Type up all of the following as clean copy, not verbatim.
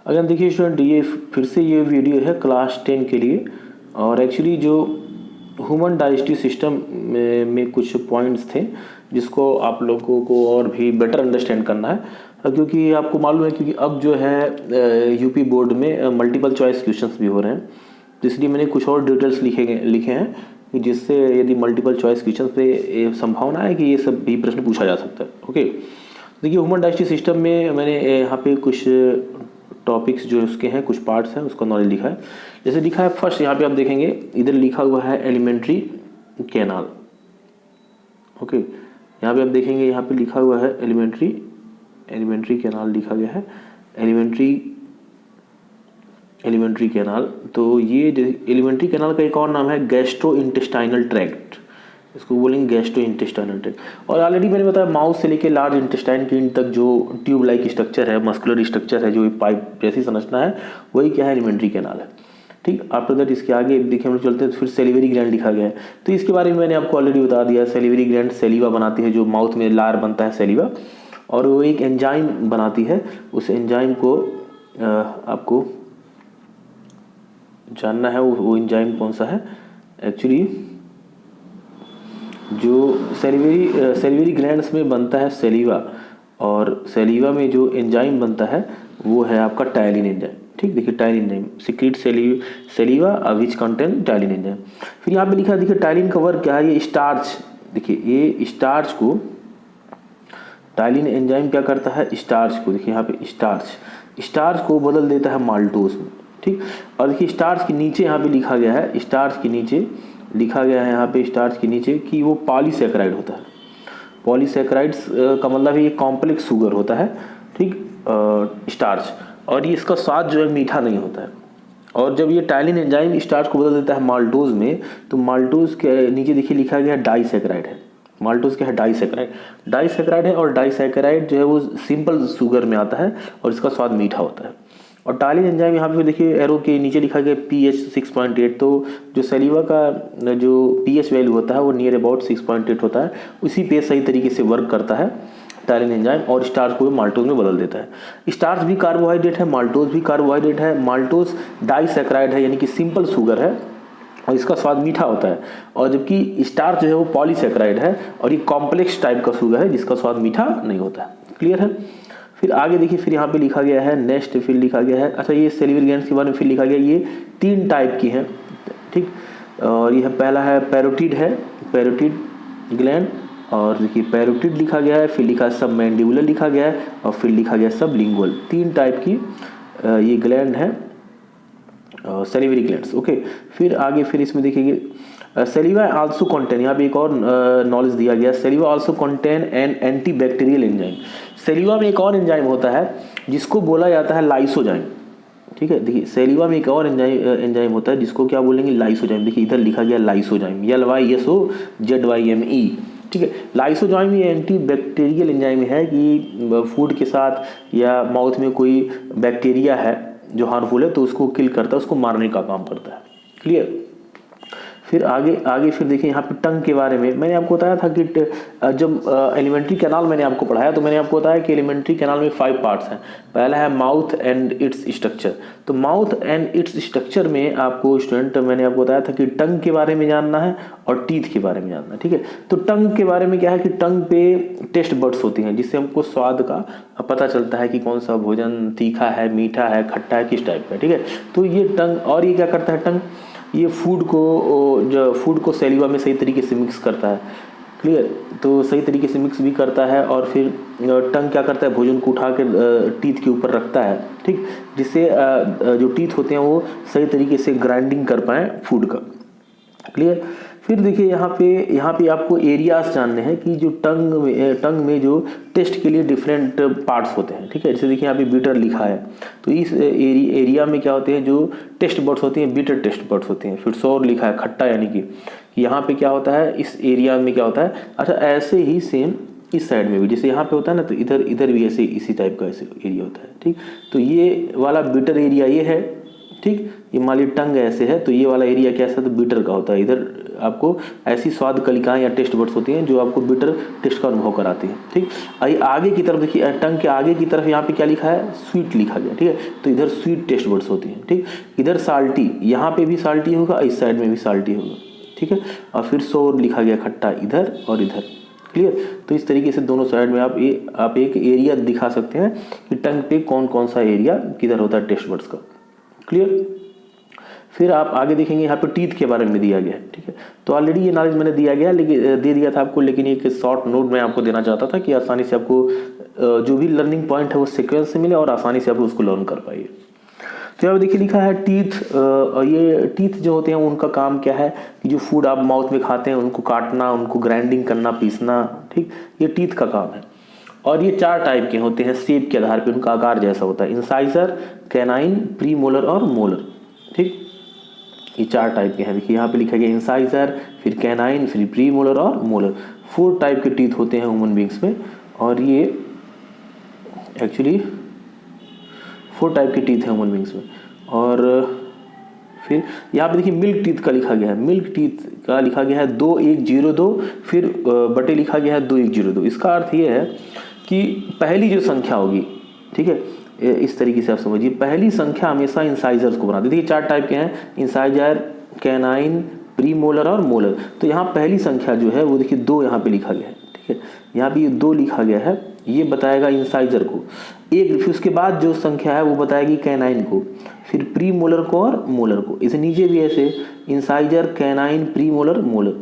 अगर देखिए स्टूडेंट, ये फिर से ये वीडियो है क्लास 10 के लिए। और एक्चुअली जो ह्यूमन डाइजेस्टिव सिस्टम में कुछ पॉइंट्स थे जिसको आप लोगों को और भी बेटर अंडरस्टैंड करना है, क्योंकि आपको मालूम है क्योंकि अब जो है यूपी बोर्ड में मल्टीपल चॉइस क्वेश्चंस भी हो रहे हैं, तो इसलिए मैंने कुछ और डिटेल्स लिखे हैं कि जिससे यदि मल्टीपल चॉइस क्वेश्चन पे संभावना है कि ये सब भी प्रश्न पूछा जा सकता है। ओके, देखिए ह्यूमन डाइजेस्टिव सिस्टम में मैंने यहाँ पे कुछ टॉपिक्स जो उसके हैं, कुछ पार्ट्स हैं, उसका नॉलेज लिखा है। जैसे लिखा है फर्स्ट, यहाँ पे आप देखेंगे इधर लिखा हुआ है एलिमेंट्री कैनाल। ओके, यहाँ पे आप देखेंगे यहाँ पे लिखा हुआ है एलिमेंट्री कैनाल लिखा गया है, एलिमेंट्री कैनाल। तो ये एलिमेंट्री कैनाल का एक और नाम है गैस्ट्रो इंटेस्टाइनल ट्रैक्ट, इसको बोलेंगे गैस्ट्रो इंटेस्टाइनल ट्रैक्ट। और ऑलरेडी मैंने बताया माउथ से लेके लार्ज इंटेस्टाइन के इन तक जो ट्यूब लाइक स्ट्रक्चर है, मस्कुलर स्ट्रक्चर है, जो पाइप जैसी संरचना है, वही क्या है, एलिमेंट्री कैनाल है। ठीक, आफ्टर दैट इसके आगे देखिए हम लोग चलते हैं, फिर सेलिवरी ग्लैंड लिखा गया है। तो इसके बारे में मैंने आपको ऑलरेडी बता दिया, सेलिवरी ग्लैंड सेलिवा बनाती है, जो माउथ में लार बनता है सेलिवा, और वो एक एंजाइम बनाती है। उस एंजाइम को आपको जानना है, वो एंजाइम कौन सा है। एक्चुअली जो सेलिवरी ग्लैंड्स में बनता है सेलिवा, और सेलिवा में जो एंजाइम बनता है वो है आपका टायलिन एंजाइम। ठीक, देखिए ptyalin enzyme secrete saliva which contain ptyalin enzyme. फिर यहाँ पे लिखा है, देखिए टायलिन का वर्क क्या है, ये स्टार्च, देखिए ये स्टार्च को, टायलिन एंजाइम क्या करता है, स्टार्च को, देखिए यहाँ पे स्टार्च को बदल देता है माल्टोज में। ठीक, और देखिए स्टार्च के नीचे यहाँ पे लिखा गया है, स्टार्च के नीचे लिखा गया है यहाँ पे स्टार्च के नीचे कि वो पॉलीसैकेराइड होता है। पॉलीसैकेराइड्स का मतलब ये कॉम्प्लेक्स शुगर होता है। ठीक, स्टार्च, और ये इसका स्वाद जो है मीठा नहीं होता है। और जब ये टायलिन एंजाइम स्टार्च को बदल देता है माल्टोज में, तो माल्टोज के नीचे देखिए लिखा गया है डाइसैकेराइड है। माल्टोज क्या है, डाइसैकेराइड है, और डाइसैकेराइड जो है वो सिंपल शुगर में आता है और इसका स्वाद मीठा होता है। और टायलिन एंजाइम यहाँ पे देखिए एरो के नीचे लिखा गया pH 6.8, तो जो सेलिवा का जो pH वैल्यू होता है वो नियर अबाउट 6.8 होता है, उसी पे सही तरीके से वर्क करता है टायलिन एंजाइम, और स्टार्च को माल्टोज में बदल देता है। स्टार्च भी कार्बोहाइड्रेट है, माल्टोज भी कार्बोहाइड्रेट है। माल्टोज डाइसैकेराइड है, यानी कि सिंपल शुगर है, और इसका स्वाद मीठा होता है। और जबकि स्टार्च जो है वो पॉलीसैकेराइड है, और ये कॉम्प्लेक्स टाइप का शुगर है जिसका स्वाद मीठा नहीं होता है। क्लियर है। फिर आगे देखिए, फिर यहाँ पे लिखा गया है नेक्स्ट, फिर लिखा गया है, अच्छा ये सेलिवरी ग्लैंड्स के बारे में फिर लिखा गया, ये 3 टाइप की हैं। ठीक, और यह पहला है पैरोटिड है, पैरोटिड ग्लैंड, और देखिए पैरोटिड लिखा गया है, फिर लिखा है सब मैंडिबुलर लिखा गया है, और फिर लिखा गया सब लिंगुअल। 3 टाइप की ये ग्लैंड है, सेलिवरी ग्लैंड्स। ओके, फिर आगे फिर इसमें देखिए सेलिवा आल्सो कंटेन, यहाँ पे एक और नॉलेज दिया गया, saliva also contain an antibacterial enzyme. Saliva में एक और एंजाइम होता है जिसको बोला जाता है लाइसोजाइम। ठीक है, देखिए सेलिवा में एक और एंजाइम होता है जिसको क्या बोलेंगे, लाइसोजाइम। देखिए इधर लिखा गया लाइसोजाइम, LYSOZYME। ठीक है, लाइसोजाइम ये एंटीबैक्टीरियल एंजाइम है कि फूड के साथ या माउथ में कोई बैक्टीरिया है जो हार्मफुल है तो उसको किल करता है, उसको मारने का काम करता है। क्लियर। फिर आगे फिर देखिए यहाँ पे टंग के बारे में मैंने आपको बताया था कि जब एलिमेंट्री कैनाल मैंने आपको पढ़ाया तो मैंने आपको बताया कि एलिमेंट्री कैनाल में 5 पार्ट्स हैं। पहला है माउथ एंड इट्स स्ट्रक्चर। तो माउथ एंड इट्स स्ट्रक्चर में आपको स्टूडेंट मैंने आपको बताया था कि टंग के बारे में जानना है और टीथ के बारे में जानना है। ठीक है, तो टंग के बारे में क्या है कि टंग पे टेस्ट बड्स होती हैं जिससे हमको स्वाद का पता चलता है कि कौन सा भोजन तीखा है, मीठा है, खट्टा है, किस टाइप का। ठीक है, तो ये टंग, और ये क्या करता है टंग, ये फूड को सेलिवा में सही तरीके से मिक्स करता है। क्लियर, तो सही तरीके से मिक्स भी करता है, और फिर टंग क्या करता है, भोजन को उठा के टीथ के ऊपर रखता है। ठीक, जिससे जो टीथ होते हैं वो सही तरीके से ग्राइंडिंग कर पाएँ फूड का। क्लियर। फिर देखिए यहाँ पे आपको एरियाज जानने हैं कि जो टंग में जो टेस्ट के लिए डिफरेंट पार्ट्स होते हैं। ठीक है, जैसे देखिए यहाँ पे बीटर लिखा है, तो इस एरिया में क्या होते हैं, जो टेस्ट बड्स होती हैं बीटर टेस्ट बड्स होती हैं। फिर सोर लिखा है, खट्टा, यानी कि यहाँ पे क्या होता है, इस एरिया में क्या होता है। अच्छा, ऐसे ही सेम इस साइड में भी, जैसे यहाँ पे होता है ना, तो इधर भी ऐसे इसी टाइप का ऐसे एरिया होता है। ठीक, तो ये वाला बीटर एरिया ये है। ठीक, ये मान ली टंग ऐसे है, तो ये वाला एरिया कैसा, तो बीटर का होता है। इधर आपको ऐसी स्वाद कलिकाएं या टेस्ट बड्स होती हैं जो आपको बिटर टेस्ट का अनुभव कराती हैं। ठीक, आगे की तरफ देखिए, टंग के आगे की तरफ यहाँ पे क्या लिखा है, स्वीट लिखा गया। ठीक है, तो इधर स्वीट टेस्ट बड्स होती हैं। ठीक, इधर साल्टी, यहाँ पे भी साल्टी होगा, इस साइड में भी साल्टी होगा। ठीक है, और फिर सोर लिखा गया खट्टा इधर और इधर। क्लियर, तो इस तरीके से दोनों साइड में आप एक एरिया दिखा सकते हैं कि टंग पे कौन कौन सा एरिया किधर होता है टेस्ट बड्स का। क्लियर, फिर आप आगे देखेंगे यहाँ पे टीथ के बारे में दिया गया है। ठीक है, तो ऑलरेडी ये नॉलेज मैंने दिया गया, लेकिन दे दिया था आपको, लेकिन एक शॉर्ट नोट मैं आपको देना चाहता था कि आसानी से आपको जो भी लर्निंग पॉइंट है वो सीक्वेंस से मिले और आसानी से आप उसको लर्न कर पाइए। तो यहाँ देखिए लिखा है टीथ, ये टीथ जो होते हैं उनका काम क्या है कि जो फूड आप माउथ में खाते हैं उनको काटना, उनको ग्राइंडिंग करना, पीसना। ठीक, ये टीथ का काम है। और ये 4 टाइप के होते हैं, शेप के आधार पे उनका आकार जैसा होता है, इंसाइजर, कैनाइन, प्री मोलर और मोलर। ठीक, ये 4 टाइप के हैं। देखिए यहाँ पे लिखा गया इंसाइजर, फिर कैनाइन, फिर प्री मोलर और मोलर। 4 टाइप के टीथ होते हैं ह्यूमन बींग्स में, और ये एक्चुअली 4 टाइप के टीथ हैं ह्यूमन बींग्स में। और फिर यहाँ पे देखिए मिल्क टीथ का लिखा गया है, मिल्क टीथ का लिखा गया है 2102, फिर बटे लिखा गया है 2102। इसका अर्थ ये है कि पहली जो संख्या होगी, ठीक है, इस तरीके से आप समझिए, पहली संख्या हमेशा इंसाइजर्स को बनाती है। देखिए 4 टाइप के हैं, इंसाइजर, कैनाइन, प्री मोलर और मोलर। तो यहाँ पहली संख्या जो है वो देखिए 2 यहाँ पे लिखा गया है। ठीक है, यहाँ पे ये 2 लिखा गया है, ये बताएगा इंसाइजर को। एक फिर उसके बाद जो संख्या है वो बताएगी कैनाइन को, फिर प्री मोलर को और मोलर को। इसे नीचे भी ऐसे incisor, canine, pre molar, molar.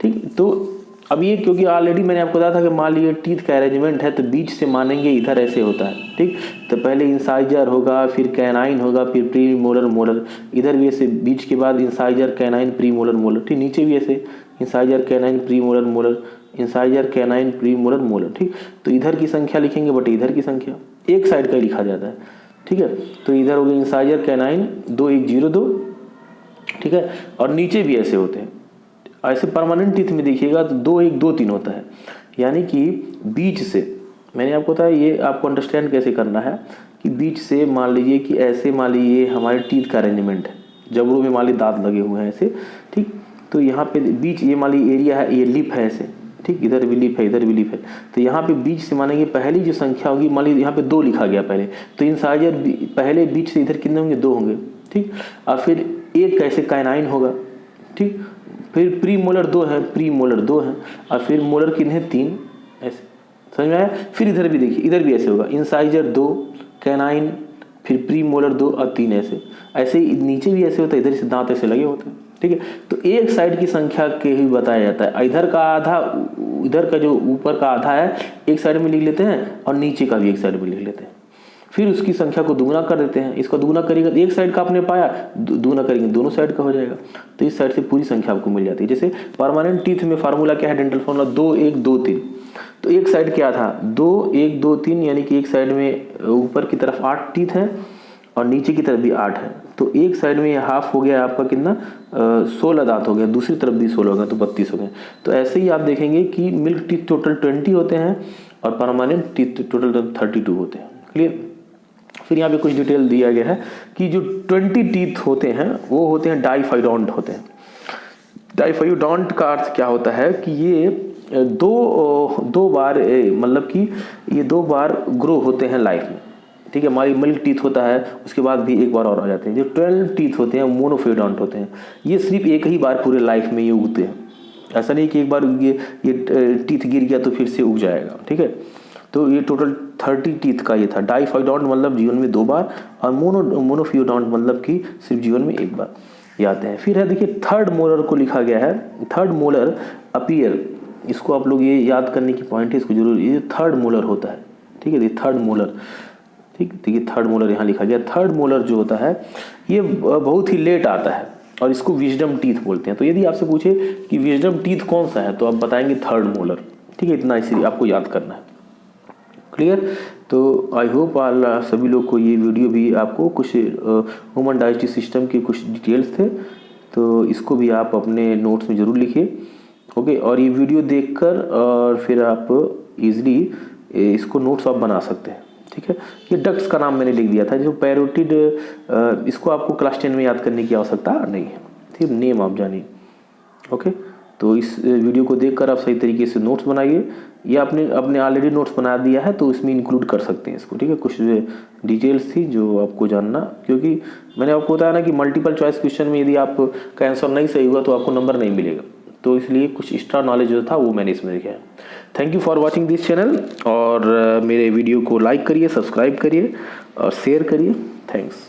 ठीक, तो अब ये क्योंकि ऑलरेडी मैंने आपको बताया था कि मान लीजिए टीथ का अरेंजमेंट है तो बीच से मानेंगे इधर ऐसे होता है। ठीक, तो पहले इंसाइजर होगा, फिर कैनाइन होगा, फिर प्री मोलर, मोलर। इधर भी ऐसे बीच के बाद incisor, canine, pre molar, molar. ठीक, नीचे भी ऐसे incisor, canine, pre molar, molar, incisor, canine, pre molar, molar. ठीक, तो इधर की संख्या लिखेंगे बट इधर की संख्या एक साइड का ही लिखा जाता है। ठीक है, तो इधर हो गया इंसाइजर, कैनाइन 2102। ठीक है, और नीचे भी ऐसे होते हैं। ऐसे परमानेंट टीथ में देखिएगा तो 2123 होता है, यानी कि बीच से, मैंने आपको बताया ये आपको अंडरस्टैंड कैसे करना है कि बीच से मान लीजिए कि ऐसे, मान लीजिए हमारे टीथ का अरेंजमेंट है, जबड़ों में मान लीजिए दांत लगे हुए हैं ऐसे। ठीक, तो यहाँ पे बीच, ये मान लीजिए एरिया है, ये लिप है ऐसे। ठीक, इधर भी लिप है, इधर भी लिप है। तो यहाँ पे बीच से मानेंगे पहली जो संख्या होगी, मान लीजिए यहाँ पे 2 लिखा गया पहले, तो इंसाइजर पहले बीच से इधर कितने होंगे, 2 होंगे। ठीक, और फिर एक कैसे कैनाइन होगा। ठीक, फिर प्री मोलर 2 है, प्री मोलर 2 है, और फिर मोलर कितने हैं, 3। ऐसे समझ में आया। फिर इधर भी देखिए, इधर भी ऐसे होगा, इंसाइजर 2, कैनाइन, फिर प्री मोलर 2 और 3 ऐसे। ऐसे ही नीचे भी ऐसे होता है, इधर से दांत ऐसे लगे होते हैं। ठीक है, तो एक साइड की संख्या के ही बताया जाता है। इधर का आधा, इधर का जो ऊपर का आधा है एक साइड में लिख लेते हैं, और नीचे का भी एक साइड में लिख लेते हैं। फिर उसकी संख्या को दुगना कर देते हैं। इसका दुगना करेगा, एक साइड का आपने पाया, दुगना करेंगे दोनों साइड का हो जाएगा। तो इस साइड से पूरी संख्या आपको मिल जाती है। जैसे परमानेंट टीथ में फार्मूला क्या है, डेंटल फार्मूला 2 1 2 3। तो एक साइड क्या था, 2 1 2 3, यानी कि एक साइड में ऊपर की तरफ 8 टीथ हैं और नीचे की तरफ भी 8 है। तो एक साइड में हाफ हो गया आपका कितना, 16 दांत हो गया, दूसरी तरफ भी 16 हो गया, तो 32 हो गए। तो ऐसे ही आप देखेंगे कि मिल्क टीथ टोटल 20 होते हैं और परमानेंट टीथ टोटल 32 होते हैं। क्लियर। फिर यहाँ पे कुछ डिटेल दिया गया है कि जो 20 टीथ होते हैं वो होते हैं डाइफाइडोंट होते हैं। डाइफाइडोंट का अर्थ क्या होता है कि ये दो बार, मतलब कि ये 2 बार ग्रो होते हैं लाइफ में। ठीक है, हमारी मिल्क टीथ होता है, उसके बाद भी एक बार और आ जाते हैं। जो 12 टीथ होते हैं मोनोफिडोंट होते हैं, ये सिर्फ एक ही बार पूरे लाइफ में ये उगते हैं। ऐसा नहीं कि एक बार ये टीथ गिर गया तो फिर से उग जाएगा। ठीक है, तो ये टोटल 30 टीथ का ये था। डाइफाइडोंट मतलब जीवन में 2 बार, और मोनोफिडोंट मतलब कि सिर्फ जीवन में 1 बार ये आते हैं। फिर है देखिए थर्ड मोलर को लिखा गया है, थर्ड मोलर अपीयर, इसको आप लोग ये याद करने की पॉइंट है, इसको जरूर, ये थर्ड मोलर होता है। ठीक है, ये थर्ड मोलर, ठीक, देखिए थर्ड मोलर यहाँ लिखा गया। थर्ड मोलर जो होता है ये बहुत ही लेट आता है और इसको विजडम टीथ बोलते हैं। तो यदि आपसे पूछे कि विजडम टीथ कौन सा है तो आप बताएंगे थर्ड मोलर। ठीक है, इतना इसीलिए आपको याद करना है। क्लियर। तो आई होप सभी लोग को ये वीडियो भी आपको कुछ ह्यूमन डाइजेस्टिव सिस्टम के कुछ डिटेल्स थे, तो इसको भी आप अपने नोट्स में ज़रूर लिखिए। ओके, और ये वीडियो देखकर और फिर आप इजीली इसको नोट्स आप बना सकते हैं। ठीक है, ये डक्ट्स का नाम मैंने लिख दिया था, जो पैरोटिड, इसको आपको क्लास 10 में याद करने की आवश्यकता नहीं है। ठीक, नेम आप जानिए। ओके, तो इस वीडियो को देखकर आप सही तरीके से नोट्स बनाइए, या अपने ऑलरेडी नोट्स बना दिया है तो इसमें इंक्लूड कर सकते हैं इसको, ठीक है। कुछ डिटेल्स थी जो आपको जानना, क्योंकि मैंने आपको बताया ना कि मल्टीपल चॉइस क्वेश्चन में यदि आपका आंसर नहीं सही हुआ तो आपको नंबर नहीं मिलेगा, तो इसलिए कुछ एक्स्ट्रा नॉलेज जो था वो मैंने इसमें लिखा है। Thank you for watching this channel, और मेरे वीडियो को लाइक करिए, सब्सक्राइब करिए और शेयर करिए। थैंक्स।